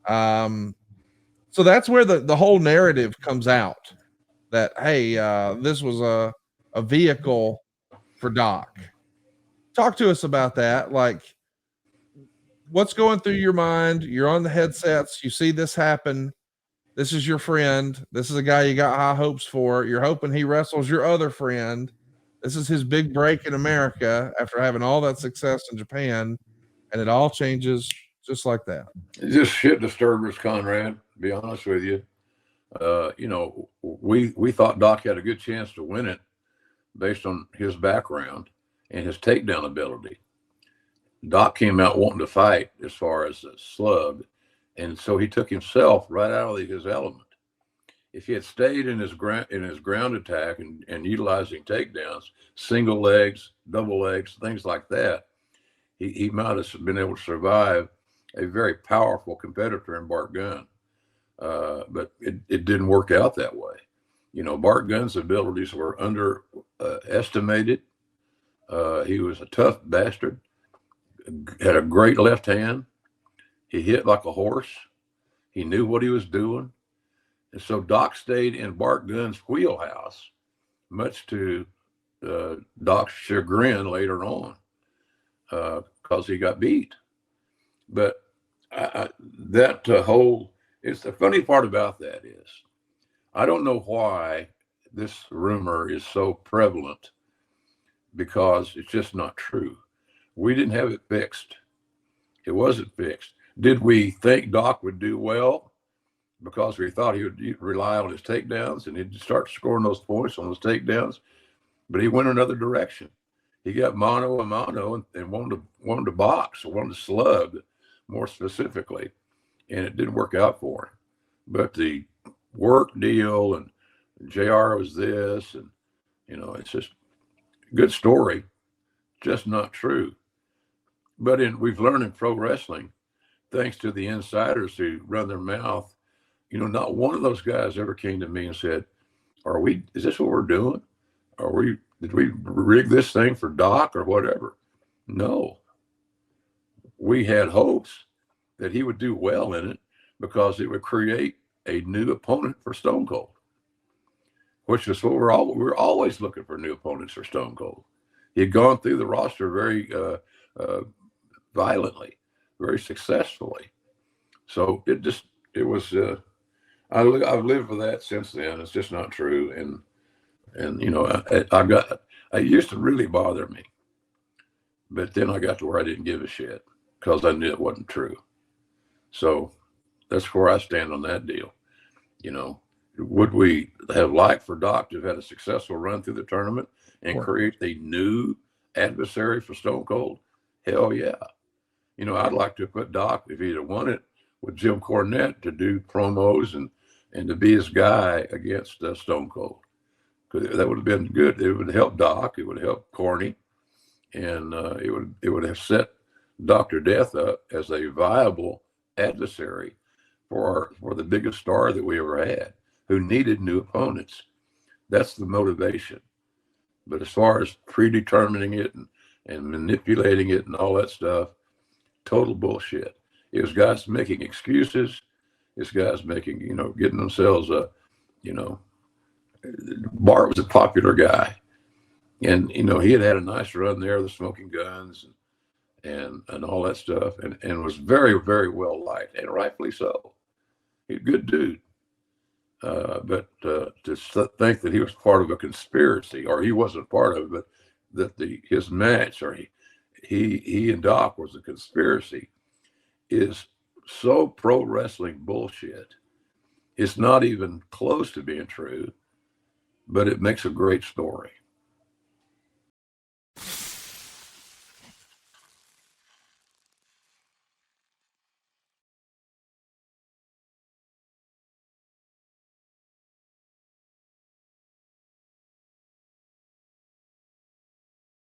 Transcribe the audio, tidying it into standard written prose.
Um, so that's where the whole narrative comes out that, hey, this was a vehicle for Doc. Talk to us about that. Like, what's going through your mind? You're on the headsets, you see this happen. This is your friend. This is a guy you got high hopes for. You're hoping he wrestles your other friend. This is his big break in America after having all that success in Japan, and it all changes just like that. It's just shit disturbers, Conrad. To be honest with you, we thought Doc had a good chance to win it based on his background and his takedown ability. Doc came out wanting to fight as far as a slug, and so he took himself right out of his element. If he had stayed in his ground attack and utilizing takedowns, single legs, double legs, things like that, he might have been able to survive a very powerful competitor in Bart Gunn. But it didn't work out that way. Bart Gunn's abilities were underestimated. He was a tough bastard, had a great left hand. He hit like a horse. He knew what he was doing. And so Doc stayed in Bart Gunn's wheelhouse, much to Doc's chagrin later on, because he got beat. But it's the funny part about that is, I don't know why this rumor is so prevalent, because it's just not true. We didn't have it fixed. It wasn't fixed. Did we think Doc would do well because we thought he would rely on his takedowns and he'd start scoring those points on those takedowns? But he went another direction. He got mano a mano and wanted to box, or wanted to slug more specifically, and it didn't work out for him. But the work deal and JR was this, and it's just a good story, just not true. But we've learned in pro wrestling, thanks to the insiders who run their mouth, not one of those guys ever came to me and said, is this what we're doing? Did we rig this thing for Doc or whatever? No. We had hopes that he would do well in it because it would create a new opponent for Stone Cold, which is what we're always looking for, new opponents for Stone Cold. He had gone through the roster very violently, very successfully. So it was, I've lived with that since then. It's just not true. And it used to really bother me, but then I got to where I didn't give a shit because I knew it wasn't true. So that's where I stand on that deal. Would we have liked for Doc to have had a successful run through the tournament and create a new adversary for Stone Cold? Hell yeah. I'd like to put Doc, if he'd have won it, with Jim Cornette to do promos and to be his guy against Stone Cold. Because that would have been good. It would help Doc. It would help Corny. And it would have set Dr. Death up as a viable adversary for the biggest star that we ever had, who needed new opponents. That's the motivation. But as far as predetermining it and manipulating it and all that stuff, total bullshit. It was guys making excuses. It's guys making, getting themselves Bart was a popular guy. And, he had a nice run there, the Smoking Guns and all that stuff, and was very, very well liked, and rightfully so. He's a good dude. But to think that he was part of a conspiracy, or he wasn't part of it, but that his match, or he and Doc was a conspiracy, is so pro wrestling bullshit. It's not even close to being true, but it makes a great story.